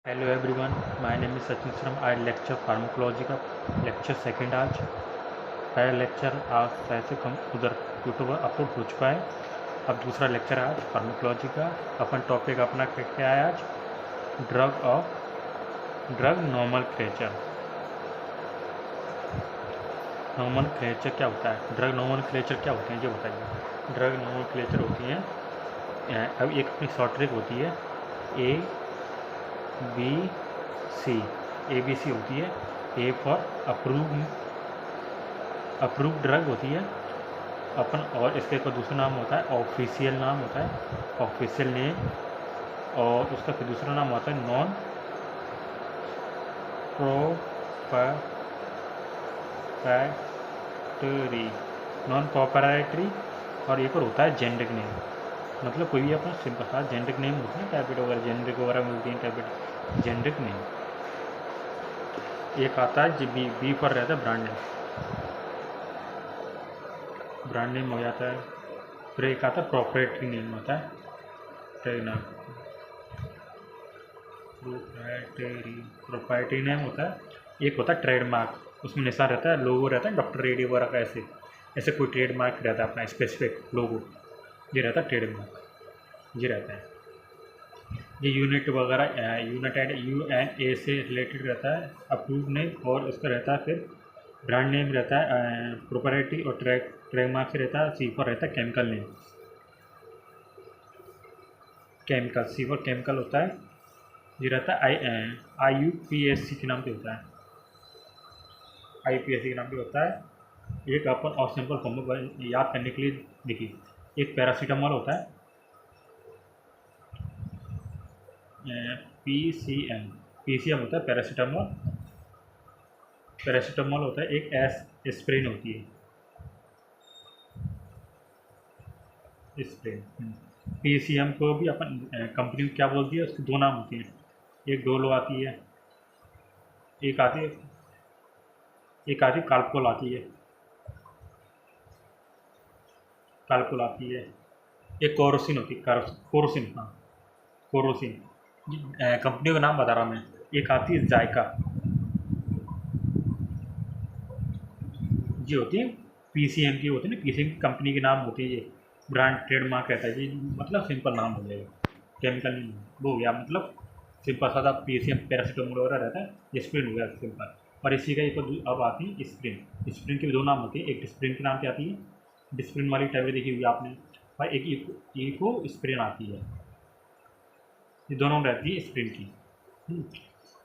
Hello everyone, my name is Sachin Sharma. I lecture pharmacology का lecture second आज। पहला lecture आज शायद से कम उधर यूट्यूब पर अपलोड हो चुका है। अब दूसरा लेक्चर आज फार्माकोलॉजी का। अपन टॉपिक अपना क्या है आज? Drug nomenclature. नोमेनक्लेचर क्या होता है? ड्रग नोमेनक्लेचर क्या होते हैं ये बताइए। ड्रग नोमेनक्लेचर होती हैं, अब एक अपनी शॉर्ट ट्रिक होती है A B C. A B C होती है। ए फॉर अप्रूव ड्रग होती है अपन, और इसके एक दूसरा नाम होता है ऑफिशियल नाम होता है, ऑफिशियल नेम। और उसका फिर दूसरा नाम होता है नॉन प्रोप्राइटरी। Non proprietary. और एक और होता है जेनरिक नेम। मतलब कोई भी अपना सिंपल सा जेनरिक नेम होते हैं, टैबलेट वगैरह जेनरिक वगैरह मिलती हैं टैबलेट, जेनरिक नेम। एक आता है बी बी पर रहता है ब्रांड नेम, ब्रांड नेम हो जाता है। फिर एक आता है प्रोप्राइटरी नेम होता है, प्रोप्राइटरी नेम होता है। एक होता है ट्रेडमार्क, उसमें निशान रहता है, लोगो रहता है डॉक्टर रेडी वगैरह का, ऐसे ऐसे कोई ट्रेडमार्क रहता है अपना स्पेसिफिक लोगो, ये रहता है ट्रेडमार्क, ये रहता है। ये यूनिट वगैरह यूनाइटेड UNA से रिलेटेड रहता है, अप्रूव नेम। और उसका रहता है फिर ब्रांड नेम रहता है प्रोप्राइटरी, और ट्रेडमार्क से रहता है सी फॉर रहता है chemical name, chemical C for chemical होता है। ये रहता है IUPAC के नाम पे होता है, IUPAC के नाम पे होता है। एक अपन और सिंपल फॉर्म याद करने के लिए देखिए, एक पैरासीटामोल होता है PCM होता है पैरासीटामोल। पैरासीटामोल होता है, एक एस्प्रिन होती है, एस्प्रिन। PCM को भी अपन कंपनी क्या बोलती है, उसके दो नाम होते हैं, एक डोलो आती है, एक आती है, एक आती है काल्पोल आती है, काल्पोल आती है। एक कोरोसिन होती है, कोरोसिन, हाँ कोरोसिन। कंपनियों का नाम बता रहा हूँ मैं। एक आती है जायका, ये होती है PCM की, होती है ना, PCM की कंपनी के नाम होती है, ये ब्रांड ट्रेडमार्क रहता है, ये मतलब सिंपल नाम हो जाएगा। केमिकल वो हो गया, मतलब सिंपल सादा PCM पैरासीटामोल वगैरह रहता है, ये स्प्रिन हो गया सिंपल। और इसी का एक अब आती है स्प्रिन। स्प्रिन के भी दो नाम होते हैं, एक डिस्प्रिन के नाम से आती है, डिस्प्रिन वाली टैबलेट देखी हुई आपने, और एक इको स्प्रिन आती है, ये दोनों रहती है स्प्रिन की।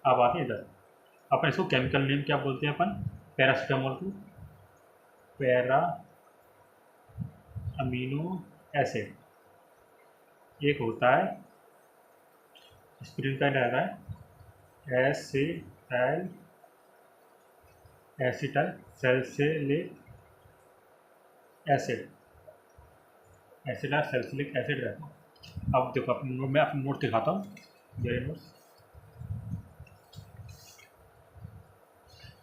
अब आते हैं इधर, अपन इसको केमिकल नेम क्या बोलते हैं अपन पैरासीटामोल को? Para amino acid. एक होता है स्प्रिन का रहता है acetyl salicylic acid, acetyl salicylic acid रहता है। अब देखो मैं अपनी नोट दिखाता हूँ, ये नोट्स।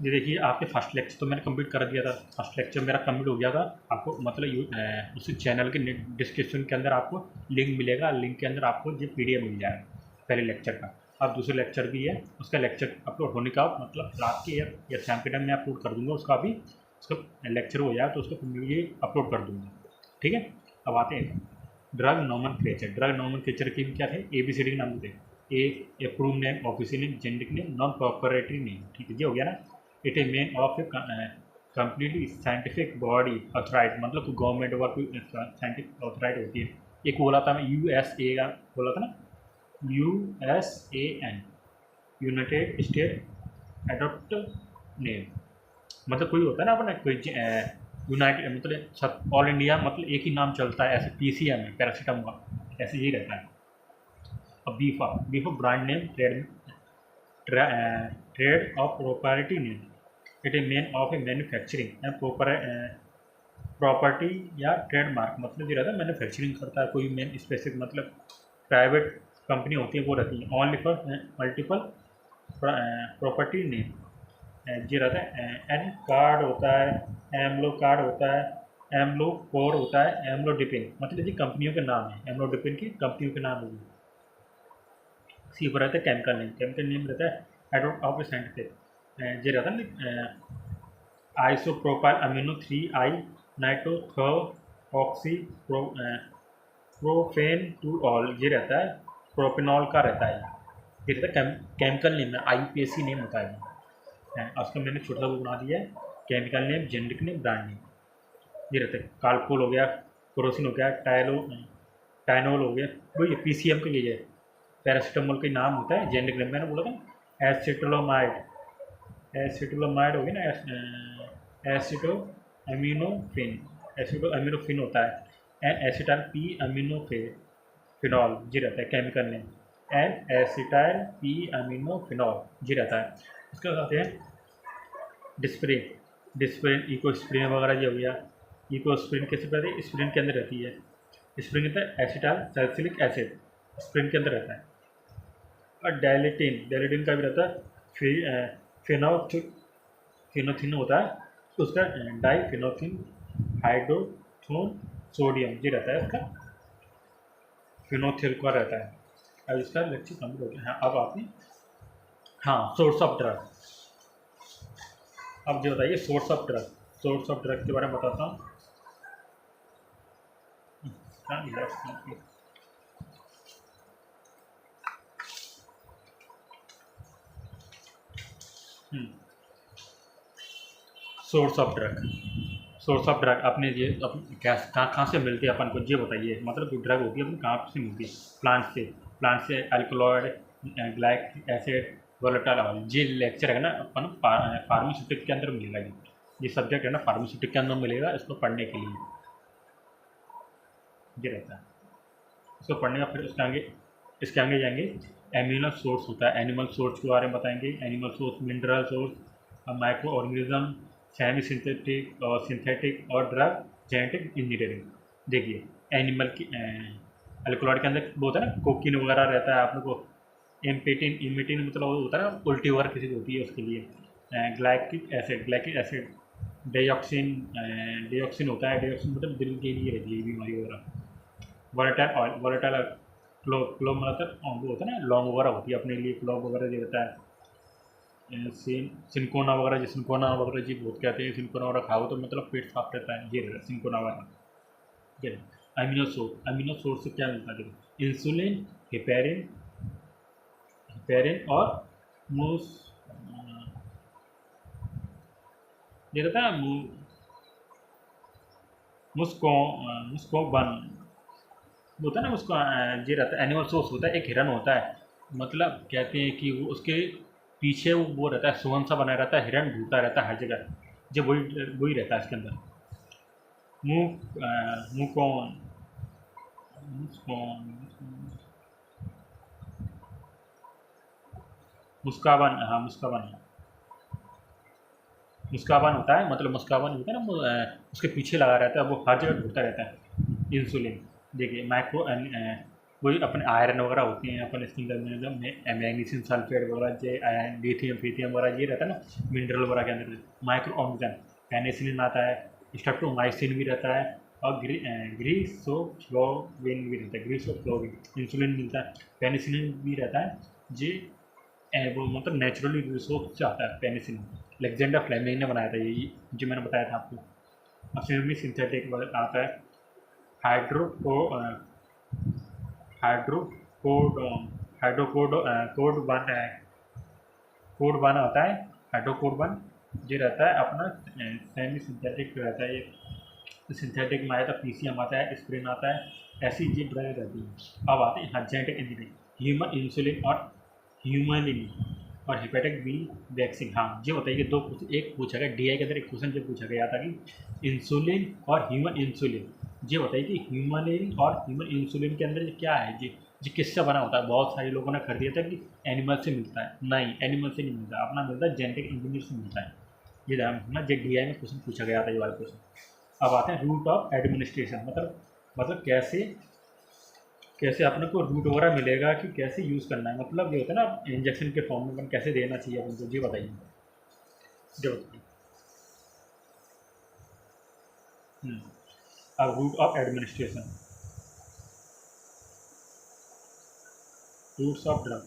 ये देखिए, आपके फर्स्ट लेक्चर तो मैंने कंप्लीट कर दिया था, फर्स्ट लेक्चर मेरा कंप्लीट हो गया था। आपको मतलब उसी चैनल के डिस्क्रिप्शन के अंदर आपको लिंक मिलेगा, लिंक के अंदर आपको ये PDF मिल जाएगा पहले लेक्चर का। अब दूसरे लेक्चर भी है, उसका लेक्चर अपलोड होने का मतलब रात के या शाम के टाइम में अपलोड कर दूंगा उसका, भी उसका लेक्चर हो जाए तो उसको ये अपलोड कर दूंगा, ठीक है। अब आते हैं ड्रग नोमेनक्लेचर। ड्रग नोमेनक्लेचर के भी क्या थे, ABCD के नाम थे। A approve name, official name, generic name, non proprietary name, ठीक है, ये हो गया ना। It is main of a completely scientific body authorize, मतलब गवर्नमेंट व कोई साइंटिफिक ऑथराइज होती है। एक बोला था मैं USA का बोला था ना, USAN, United state adopt name. मतलब कोई होता है ना अपना कोई यूनाइटेड, मतलब सब ऑल इंडिया मतलब एक ही नाम चलता है, ऐसे PCM है पैरासीटामोल, ऐसे ही रहता है। अब B for brand name, trade of proprietary name. It is main of a manufacturing and property या ट्रेडमार्क, मतलब ये रहता है मैन्युफैक्चरिंग करता है कोई मेन स्पेसिफिक, मतलब प्राइवेट कंपनी होती है वो रहती है। Only for multiple property name, ये रहता है। एन कार्ड होता है, एमलो कार्ड होता है, एमलो कोर होता है, एमलो डिपिन, मतलब ये कंपनियों के नाम है, एमलो डिपिन की कंपनियों के नाम है। सी पर रहता है केमिकल नेम रहता है एडवर्ड ऑफ साइंटिफिक ये रहता है isopropyl amino 3 I nitro oxy propane two ol ये रहता है प्रोपेनॉल का रहता है ये रहता है केमिकल नेम है IUPAC नेम होता है उसका मैंने छोटा सा वो बना दिया है chemical name generic name brand name ये रहता है कार्पोल हो गया क्रोसिन हो गया टाइनोल हो गया वही PCM का ये है पैरासीटामोल का नाम होता है जेनेरिक नेम मैंने बोला था एसिटोलोमाइड हो गया ना एसिटो अमीनोफिन होता है एंड एसिटाइल P अमीनोफिनॉल जी रहता है chemical name and acetyl P अमीनोफिनॉल जी रहता है उसके साथ है डिस्प्रिन इकोस्प्रिन वगैरह जो हो गया इकोस्प्रिन कैसे रहती है स्प्रिन के अंदर रहती है स्प्रिन कहता है एसिटाइल सैलिसिलिक एसिड स्प्रिन के अंदर रहता है और डायलिटिन का भी रहता है फिनोथिन होता है उसका डाइफिनोथिन हाइड्रोथोन सोडियम ये रहता है उसका फिनोथिल का रहता है अब इसका लेक्चर कंप्लीट हो गया अब आपने सोर्स ऑफ ड्रग अब जो बताइए सोर्स ऑफ ड्रग के बारे में बताता हूँ सोर्स ऑफ ड्रग अपने ये कहाँ से मिलती है अपन को ये बताइए मतलब जो ड्रग होती है अपन कहाँ से मिलती है प्लांट से अल्कलॉइड ग्लाइक एसिड वोलेटाइल ऑयल ये लेक्चर है ना अपन फार्मास्यूटिक के अंदर मिलेगा ये सब्जेक्ट है ना फार्मास्यूटिक के अंदर मिलेगा इसको पढ़ने के लिए ये रहता है इसको पढ़ने का फिर इसके आगे जाएंगे एमिनो सोर्स होता है एनिमल सोर्स के बारे में बताएंगे animal source mineral source micro organism semi synthetic और ड्रग जेनेटिक इंजीनियरिंग देखिए एनिमल की अल्कोलॉइड के अंदर वो होता है ना कोकीन वगैरह रहता है आप लोग को इमिटिन मतलब वो होता है ना उल्टी वगैरह किसी की होती है उसके लिए ग्लाइकिक एसिड डाइऑक्सिन होता है डाइऑक्सिन मतलब दिल के लिए रहती है बीमारी वगैरह वोलेटाइल क्लो मतलब वो होता है ना लौंग वगैरह होती है अपने लिए क्लोव वगैरह जो रहता है सिनकोना वगैरह जी बहुत कहते हैं सिनकोना वगैरह खाओ तो मतलब पेट साफ रहता है ये रहता सिनकोना वगैरह ये अमीनो सोर्स से क्या मिलता है देखो इंसुलिन हेपेरिन और मूस ये रहता है मुस्कोबन होता है ना उसका ये रहता है एनिमल सोर्स होता है एक हिरन होता है मतलब कहते हैं कि वो उसके पीछे वो रहता है सुगंध सा बना रहता है हिरन ढूंढता रहता है हर जगह जब वही रहता है इसके अंदर मुकॉन मुस्काबन होता है मतलब मुस्काबन होता है ना उसके पीछे लगा रहता है वो हर जगह ढूंढता रहता है इंसुलिन देखिए माइक्रो वही अपने आयरन वगैरह होती हैं अपन इसके अंदर मैग्नीशियम सल्फेट वगैरह जो लिथियम फीथियम वगैरह ये रहता है ना मिनरल वगैरह के अंदर माइक्रो ऑर्गेनिज्म पेनिसिलिन आता है स्ट्रेप्टोमाइसिन भी रहता है और ग्रीसोफ्लोविन भी रहता है ग्रीसोफ्लोविन इंसुलिन मिलता है पेनिसिलिन भी रहता है जी वो मतलब नेचुरली रिसोर्स से आता है पेनिसिलिन अलेक्जेंडर फ्लेमिंग ने बनाया था ये जो मैंने बताया था आपको सेमी सिंथेटिक आता है कोड वन आता है हाइड्रोकोड वन ये रहता है अपना सेमी सिंथेटिक रहता है ये सिंथेटिक में आया था PCM आता है स्प्रिन आता है ऐसी ये ड्रग रहती है अब आते हैं जेनेटिक इंजीनियरिंग ह्यूमन इंसुलिन और ह्यूमनिन और हेपेटिक बी वैक्सीन ये बताइए दो एक पूछा गया DI के अंदर एक क्वेश्चन जो पूछा गया था कि इंसुलिन और ह्यूमन इंसुलिन ये बताइए कि ह्यूमनिन और ह्यूमन इंसुलिन के अंदर क्या है जी किससे बना होता है बहुत सारे लोगों ने कर दिया था कि एनिमल से मिलता है नहीं एनिमल से नहीं मिलता अपना मिलता है जेनेटिक इंजीनियर से मिलता है ये ध्यान रखना जो DI में क्वेश्चन पूछा गया था ये वाला क्वेश्चन अब आते हैं रूट ऑफ एडमिनिस्ट्रेशन मतलब कैसे अपने को रूट वगैरह मिलेगा कि कैसे यूज़ करना है मतलब ये होता है ना इंजेक्शन के फॉर्म में अपन कैसे देना चाहिए अपन को जी बताइए अब route of administration routes of drug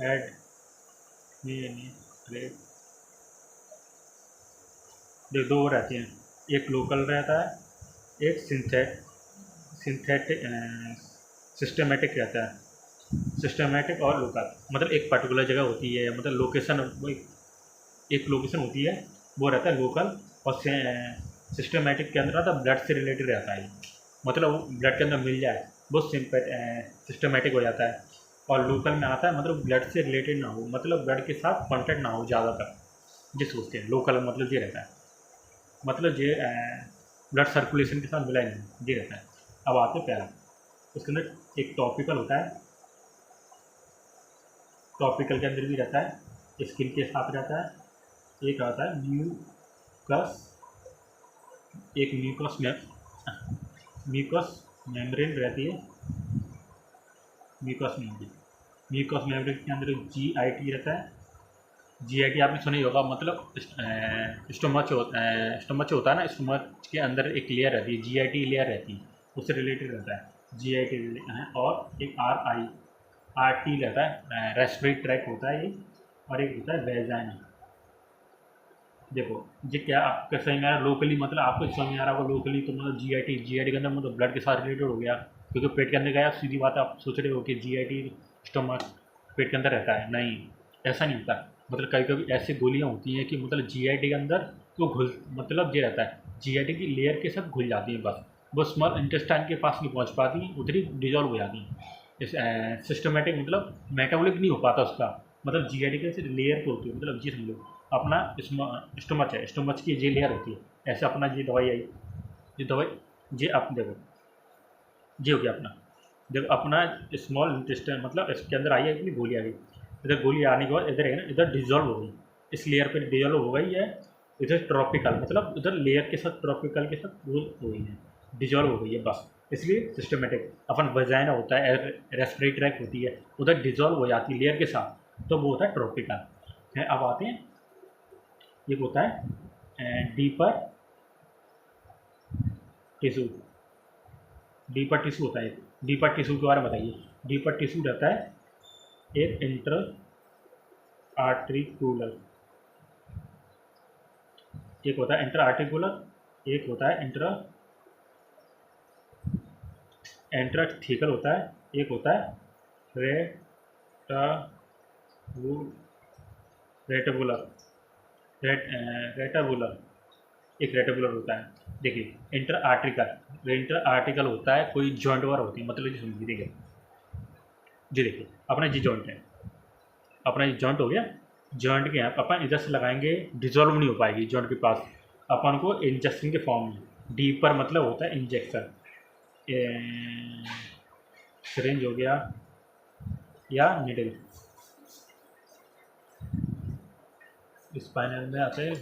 add में जो दो रहती हैं, एक लोकल रहता है, एक सिंथेटिक सिस्टमेटिक रहता है। सिस्टमेटिक और लोकल मतलब एक पर्टिकुलर जगह होती है, मतलब लोकेशन, एक लोकेशन होती है, वो रहता है लोकल। और सिस्टमेटिक के अंदर आता है ब्लड से रिलेटेड रहता है, मतलब वो ब्लड के अंदर मिल जाए वो सिस्टमेटिक हो जाता है। और लोकल में आता है मतलब ब्लड से रिलेटेड ना हो, मतलब ब्लड के साथ कॉन्टेक्ट ना हो ज़्यादातर, ये सोचते हैं लोकल मतलब ये रहता है, मतलब ये ब्लड सर्कुलेशन के साथ मिला नहीं, ये रहता है। अब आते हैं पहला, उसके अंदर एक टॉपिकल होता है, टॉपिकल के अंदर भी रहता है, स्किन के साथ रहता है। एक आता है म्यूकस, एक म्यूकस मेम्ब्रेन रहती है, म्यूकस मेम्ब्रेन, म्यूकस मेम्ब्रेन के अंदर GIT रहता है। GIT आपने सुना ही होगा, मतलब स्टोमच होता है ना, स्टोमच के अंदर एक लेयर रहती है, GIT लेयर रहती है, उससे रिलेटेड रहता है GIT है। और एक RT रहता है, रेस्पिरेटरी ट्रैक होता है ये। और एक होता है वेजाइना। देखो ये क्या आपका समझ में आ रहा है लोकली, मतलब आपको समझ में आ रहा होगा लोकली, तो मतलब GIT के अंदर मतलब ब्लड के साथ रिलेटेड हो गया, क्योंकि पेट के अंदर गया, सीधी बात है, आप सोच रहे हो कि GIT स्टोमक पेट के अंदर रहता है, नहीं, ऐसा नहीं होता। मतलब कभी कभी ऐसी गोलियाँ होती हैं कि मतलब GIT के अंदर वो घुल, मतलब ये रहता है GIT की लेयर के साथ घुल जाती हैं, बस वो स्मॉल इंटेस्टाइन के पास नहीं पहुँच पाती, उधर ही डिजॉल्व हो जाती हैं। इस सिस्टमेटिक मतलब मेटाबॉलिक नहीं हो पाता उसका, मतलब GIT के सिर्फ लेयर पे होती है, मतलब जी समझो अपना स्टोमच है, स्टोमच की ये लेयर होती है, ऐसे अपना ये दवाई आई, ये दवाई, ये आप देखो, ये हो गया अपना, जब अपना स्मॉल इंटेस्टाइन मतलब इसके अंदर आई है, इतनी गोली आ गई, इधर गोली आने के बाद इधर है ना, इधर डिजॉल्व हो गई, इस लेयर पे डिजॉल्व हो गई है। इधर ट्रॉपिकल मतलब इधर लेयर के साथ ट्रॉपिकल के साथ वो हो गई है, डिजॉल्व हो गई है, बस इसलिए सिस्टमेटिक। अपन वजाइना होता है, रेस्पिरेटरी ट्रैक होती है, उधर डिजॉल्व हो जाती है लेयर के साथ, तो वो होता है ट्रॉपिकल है। अब आते हैं, ये होता है डीपर टिश्यू, डीपर टिश्यू होता है, डीपर टिश्यू के बारे में बताइए। डीपर टिश्यू रहता है एक इंटर आर्टिकुलर, एक होता है इंटर आर्टिकुलर, एक होता है एंट्राथिकल होता है, एक होता है रेटाबुलर, रेटाबुलर, एक रेटाबुलर होता है। देखिए इंटर आर्टिकल होता है कोई जॉइंट वगैरह होती है, मतलब ये समझिए, देखिए जी, देखिए अपना जी जॉइंट है, अपना ये जॉइंट हो गया, जॉइंट के यहाँ अपन इधर से लगाएंगे, डिजॉल्व नहीं हो पाएगी जॉइंट के पास, अपन को इंजेक्शन के फॉर्म में, डीपर मतलब होता है इंजेक्शन, सिरिंज हो गया या निडल, स्पाइनल में आते हैं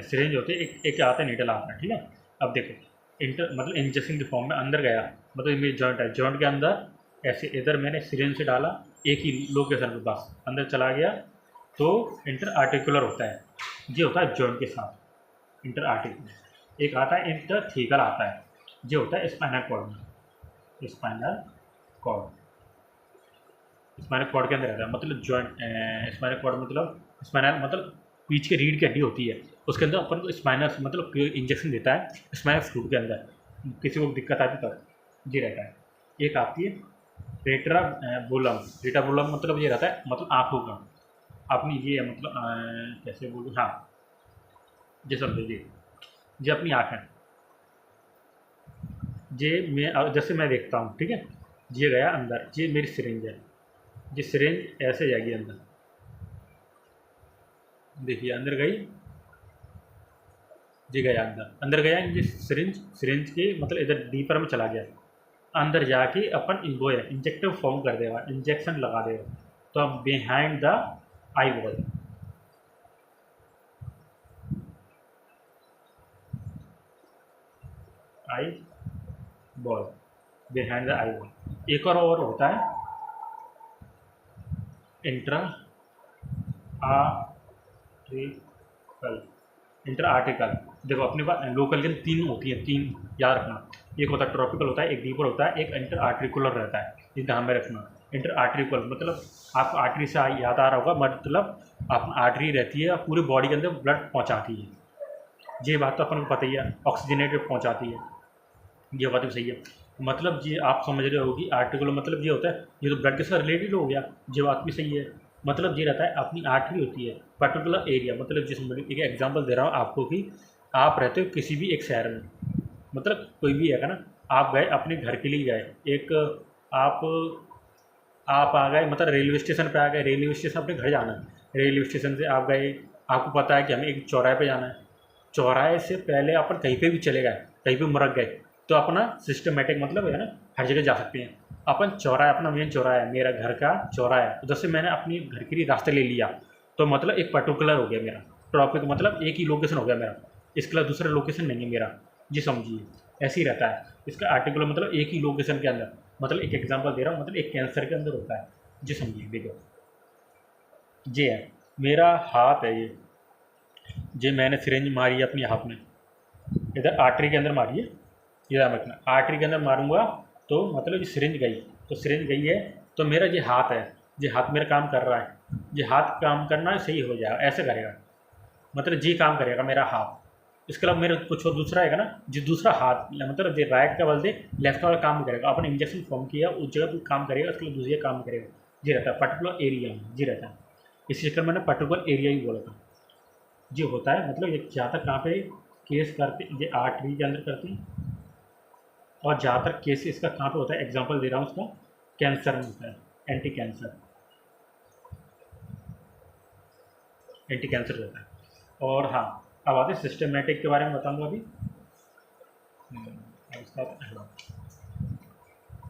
सिरिंज होते हैं, एक आता है निडल आता है, ठीक है। अब देखो इंटर मतलब इंजेक्शन के फॉर्म में अंदर गया, मतलब मेरी जॉइंट है, जॉइंट के अंदर ऐसे इधर मैंने सिरिंज से डाला, एक ही लोकेशन पे बस अंदर चला गया, तो इंटर आर्टिकुलर होता है, ये होता है जॉइंट के साथ इंटर आर्टिकुलर। एक आता है इंटर थीकल आता है, ये होता है स्पाइनल कॉर्ड में, स्पाइनल कॉर्ड, स्पाइनल कॉर्ड के अंदर रहता है, मतलब जॉइंट, स्पाइनल कॉर्ड मतलब पीछ के रीढ़ की हड्डी होती है, उसके अंदर अपन को स्पाइनल मतलब इंजेक्शन देता है स्पाइनल फ्लूइड के अंदर, किसी को दिक्कत आती तब ये रहता है। एक आती है रेट्राबुलम, रेट्राबुलम मतलब ये रहता है मतलब आँखों का, अपनी ये है मतलब कैसे बोलूँ, हाँ ये समझो जी, ये अपनी आँख है, ये मैं जैसे मैं देखता हूँ, ठीक है, ये गया अंदर, ये मेरी सिरिंज है, ये सिरिंज ऐसे जाएगी अंदर, देखिए अंदर गई, ये गया अंदर, अंदर गया ये सिरिंज, सिरिंज के मतलब इधर डीपर में चला गया, अंदर जाके अपन वो है इंजेक्टिव फॉर्म कर देगा, इंजेक्शन लगा देगा, तो अब behind the eye wall, eye ball, behind the eye wall. एक और होता है इंट्रा आर्टिकल, इंटर आर्टिकल, देखो अपने पास लोकल के तीन होती है, तीन याद रखना, एक होता है ट्रॉपिकल होता है, एक डीपर होता है, एक इंटर आर्टिकुलर रहता है, ये ध्यान में रखना। इंटर आर्टिकुलर मतलब आपको आर्टरी से याद आ रहा होगा, मतलब आप आर्टरी रहती है पूरी बॉडी के अंदर ब्लड पहुँचाती है, ये बात तो अपन को पता ही है, ऑक्सीजनेटेड पहुँचाती है, ये बात भी सही है। मतलब ये आप समझ रहे हो कि आर्टिकुलर मतलब ये होता है, ये तो ब्लड के साथ रिलेटेड हो गया, ये बात भी सही है। मतलब ये रहता है अपनी आर्टरी होती है पर्टिकुलर एरिया, मतलब जिस एक एग्जांपल दे रहा हूँ आपको कि आप रहते हो किसी भी एक शहर में, मतलब कोई भी है ना, आप गए अपने घर के लिए गए, एक आप आप आ गए, मतलब रेलवे स्टेशन पे आ गए, रेलवे स्टेशन अपने घर जाना है, रेलवे स्टेशन से आप गए, आपको पता है कि हमें एक चौराहे पे जाना है, चौराहे से पहले अपन कहीं पे भी चले गए, कहीं पे मुड़क गए, तो अपना सिस्टमेटिक मतलब है ना हर जगह जा सकते हैं। अपन चौराहा, अपना मेन चौराहा है, मेरा घर का चौराहा है, उधर से मैंने अपनी घर के लिए रास्ते ले लिया, तो मतलब एक पर्टिकुलर हो गया मेरा टॉपिक, मतलब एक ही लोकेशन हो गया मेरा, इसके अलावा दूसरा लोकेशन नहीं है मेरा, जी समझिए। ऐसे ही रहता है इसका आर्टिकुलर, मतलब एक ही लोकेशन के अंदर, मतलब एक एग्जांपल दे रहा हूँ, मतलब एक कैंसर के अंदर होता है, जी समझिए। देखो ये है मेरा हाथ है, ये मैंने सिरिंज मारी है अपने हाथ में, इधर आर्टरी के अंदर मारी है, ये ध्यान रखना, आर्टरी के अंदर मारूंगा तो मतलब ये सिरिंज गई, तो सिरिंज गई है, तो मेरा ये हाथ है, ये हाथ मेरा काम कर रहा है, ये हाथ काम करना सही हो जाएगा, ऐसे करेगा, मतलब जी काम करेगा मेरा हाथ। इसके अलावा मेरे कुछ और दूसरा है ना, जो दूसरा हाथ मतलब जो राइट का बल दे लेफ्ट वाला काम नहीं करेगा, अपने इंजेक्शन फॉर्म किया उस जगह पर काम करेगा, उसके लिए दूसरी जगह काम करेगा, जी रहता है पर्टिकुलर एरिया में, जी रहता है। इसी चक्कर मैंने पर्टिकुलर एरिया ही बोला था, जी होता है, मतलब ये ज़्यादातर कहाँ पे केस करते, ये आर्टरी के अंदर करते हैं, और ज़्यादातर केस इसका कहाँ पे होता है, एग्जांपल दे रहा हूँ उसका, कैंसर में होता है, एंटी कैंसर, एंटी कैंसर होता है। और हाँ, अब आते हैं सिस्टमेटिक के बारे में बताऊंगा अभी। अब इसका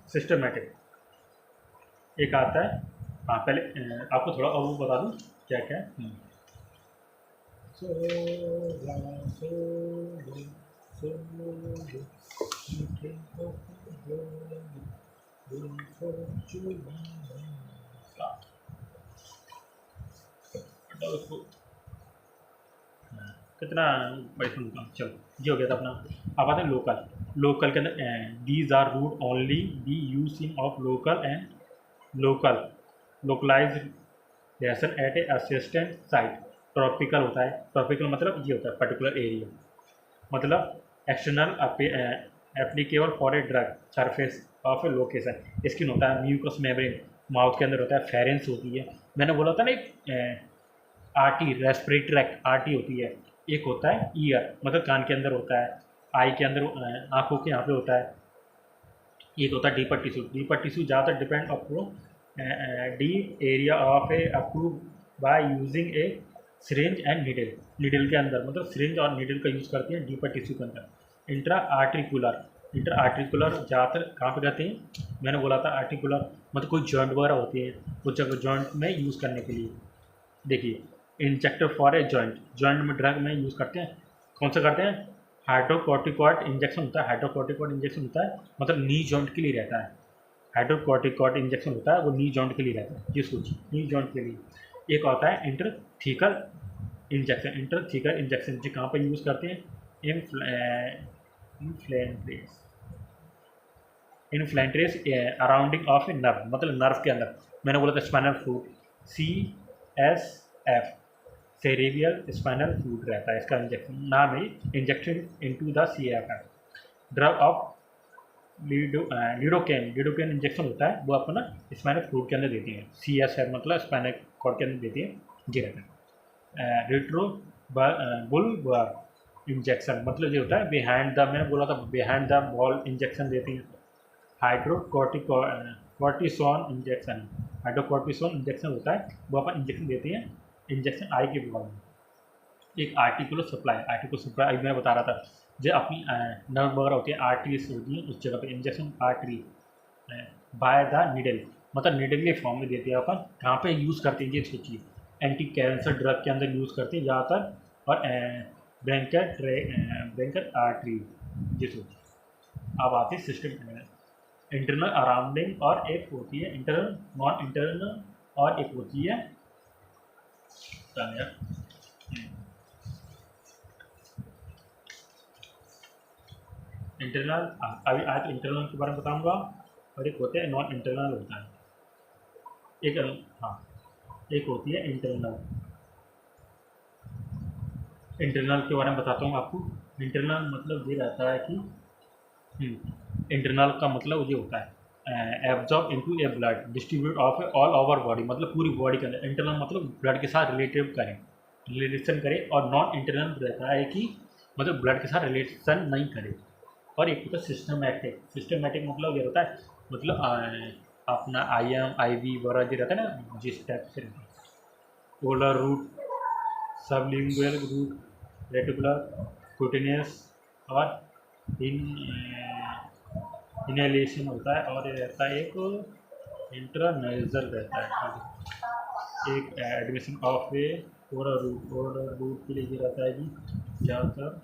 सिस्टमेटिक एक आता है, हाँ पहले आपको थोड़ा और वो बता दूँ क्या क्या है। सो कितना पैसा मिलता, चलो ये हो गया था अपना। अब आते हैं लोकल, लोकल के अंदर these are route only be use in of local and local localise lesson at a assistant site. Tropical होता है, ट्रॉपिकल मतलब ये होता है पर्टिकुलर एरिया, मतलब external applicable for a drug surface of a location. Skin होता है, mucus membrane mouth के अंदर होता है, फेरेंस होती है, मैंने बोला था ना एक आरटी रेस्पिरेटरी ट्रैक आरटी होती है, एक होता है ईयर मतलब कान के अंदर होता है, आई के अंदर आंखों के यहाँ पे होता है, एक होता है डीपर टिश्यू, डीपर टिश्यू ज़्यादातर depend upon deep area of A approve by using A syringe and needle, needle के अंदर मतलब सिरिंज और नीडल का यूज़ करते हैं डीपर टिश्यू के अंदर। इंट्रा आर्टिकुलर, इंटर आर्टिकुलर ज़्यादातर कहाँ पे रहते हैं, मैंने बोला था आर्टिकुलर मतलब कोई जॉइंट वगैरह होती है, कुछ जगह जॉइंट में यूज़ करने के लिए। देखिए injector for a joint, joint में ड्रग में यूज़ करते हैं, कौन सा करते हैं, हाइड्रोकोर्टिकॉइड इंजेक्शन होता है, हाइड्रोकोर्टिकॉइड इंजेक्शन होता है मतलब नी जॉइंट के लिए रहता है, हाइड्रोकोर्टिकॉइड इंजेक्शन होता है वो नी जॉइंट के लिए रहता है, ये सोचिए नी जॉइंट के लिए। एक होता है इंटरथीकल इंजेक्शन, इंटरथीकल इंजेक्शन जो कहाँ पर यूज़ करते हैं, infiltrates, infiltrates surrounding of a nerve मतलब नर्व के अंदर, मैंने बोला था spinal fluid, C S F cerebral spinal fluid रहता है इसका इंजेक्शन, नाम है injection into the C F F. Drug of lidocaine, lidocaine injection होता है वो अपना स्पाइनल फ्लूइड के अंदर देती है, सी एस एफ मतलब स्पाइनल कॉर्ड के अंदर देती है, ये रहता है। रेट्रो बुलबार इंजेक्शन मतलब ये होता है बिहाइंड द, मैंने बोला था बिहाइंड द बॉल इंजेक्शन देती है। हाइड्रोकॉर्टिसोन इंजेक्शन, हाइड्रोकॉर्टिसोन इंजेक्शन होता है वो अपन इंजेक्शन देते हैं, इंजेक्शन आई के बॉल में। एक आर्टिकुलर सप्लाई, आर्टिकुलर सप्लाई मैं बता रहा था, जो अपनी नर्व वगैरह होती है आर्टरीज होती हैं उस जगह पे injection artery by the needle मतलब निडल के फॉर्म में देते हैं अपन, कहाँ पे यूज़ करते हैं ये सोचिए, एंटी कैंसर ड्रग के अंदर यूज़ करते हैं ज़्यादातर, और ब्रैंकर आर्टरी, ये सोचिए। अब आते हैं सिस्टम इंटरनल अराउंडिंग, और एक होती है इंटरनल नॉन इंटरनल, और एक होती है इंटरनल, अभी आज इंटरनल के बारे में बताऊंगा, और एक होता है नॉन इंटरनल होता है। एक, हाँ, एक होती है इंटरनल। इंटरनल के बारे में बताता हूँ आपको। इंटरनल मतलब ये रहता है कि इंटरनल का मतलब ये होता है absorb into A blood distribute of all over body, मतलब पूरी बॉडी के अंदर। इंटरनल मतलब ब्लड के साथ रिलेशन करे, और नॉन इंटरनल रहता है कि मतलब ब्लड के साथ रिलेशन नहीं करे। और एक होता है सिस्टमेटिक। सिस्टमेटिक मतलब ये होता है, मतलब अपना IM IV वगैरह जो रहता है ना, जिस टाइप से polar route, sublingual route, reticular, cutaneous, और इन इनहेलेशन होता है, और ये रहता है एक इंट्रानेजल रहता है। एक admission of A oral route के लिए ये रहता है कि ज़्यादातर